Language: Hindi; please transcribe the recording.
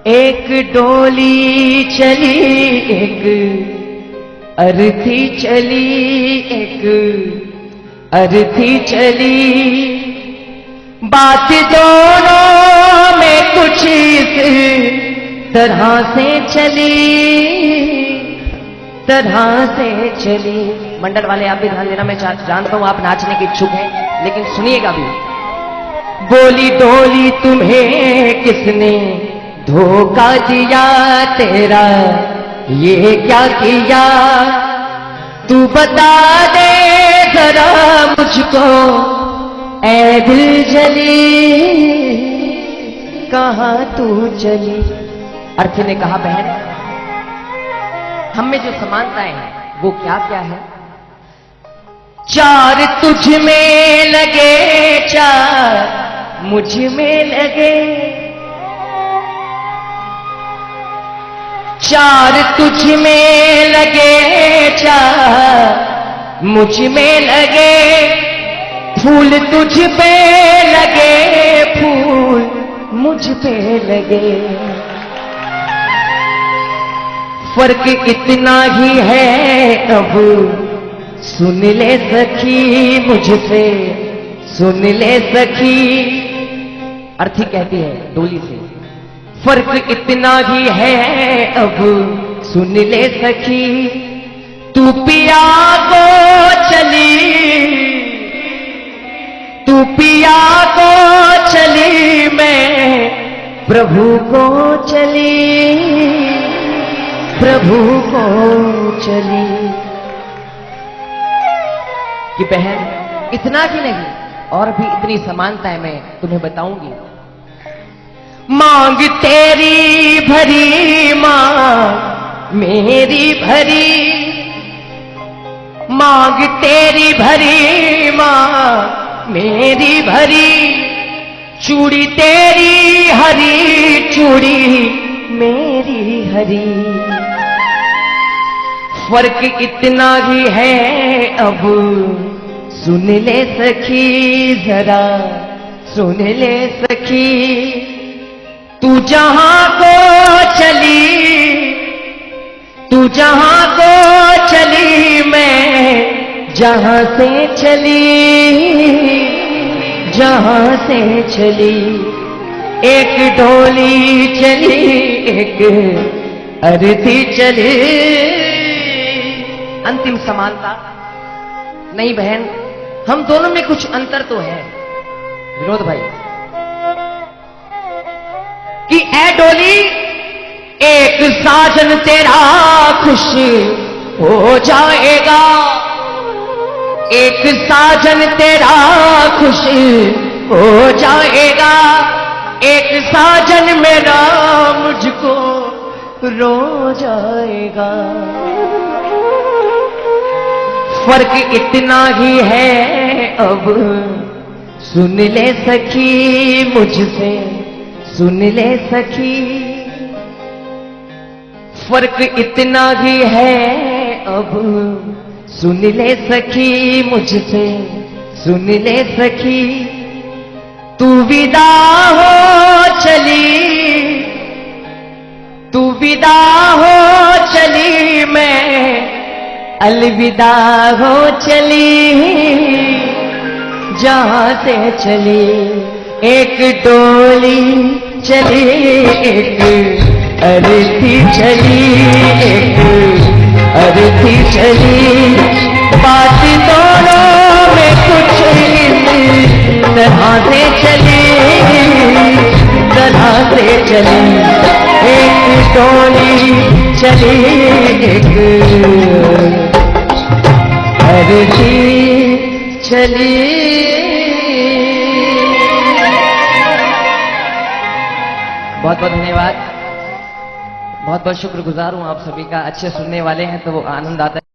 एक डोली चली एक अर्थी चली, एक अर्थी चली, बात दोनों में कुछ इस तरह से चली। मंडल वाले आप भी ध्यान देना, मैं जानता हूं आप नाचने के इच्छुक हैं, लेकिन सुनिएगा भी। बोली डोली तुम्हें किसने धोखा दिया, तेरा ये क्या किया, तू बता दे जरा मुझको ऐ दिल जली, कहां तू चली। अर्थी ने कहा बहन, हम में जो समानताएं हैं वो क्या क्या है। चार तुझ में लगे, चार मुझ में लगे, चार तुझ में लगे, चार मुझ में लगे, फूल तुझ पे लगे, फूल मुझ पे लगे, फर्क इतना ही है अब सुन ले सखी मुझसे, सुन ले सखी। अर्थी कहती है डोली से, फर्क इतना ही है अब सुन ले सखी, तू पिया को चली, तू पिया को चली, मैं प्रभु को चली, प्रभु को चली। कि बहन इतना ही नहीं और भी इतनी समानताएं मैं तुम्हें बताऊंगी। मांग तेरी भरी, मांग मेरी भरी, मांग तेरी भरी, मांग मेरी भरी, चूड़ी तेरी हरी, चूड़ी मेरी हरी, फर्क इतना ही है अब सुन ले सखी, जरा सुन ले सखी, तू जहां को चली, तू जहां को चली, मैं जहां से चली, जहां से चली। एक डोली चली एक अर्थी चली। अंतिम समानता नहीं बहन, हम दोनों में कुछ अंतर तो है विनोद भाई। कि ऐ डोली एक साजन तेरा खुश हो जाएगा, एक साजन तेरा खुश हो जाएगा, एक साजन मेरा मुझको रो जाएगा, फर्क इतना ही है अब सुन ले सखी मुझसे, सुन ले सखी, फर्क इतना ही है अब सुन ले सखी मुझसे, सुन ले सखी, तू विदा हो चली, तू विदा हो चली, मैं अलविदा हो चली, जहां से चली। एक डोली चली एक अर्थी चली, एक अर्थी चली, बात दोनों में कुछ इस तरह से चली, तरह से चली। एक डोली चली एक अर्थी चली। बहुत बहुत धन्यवाद, बहुत बहुत शुक्रगुजार हूं आप सभी का। अच्छे सुनने वाले हैं तो वो आनंद आता है।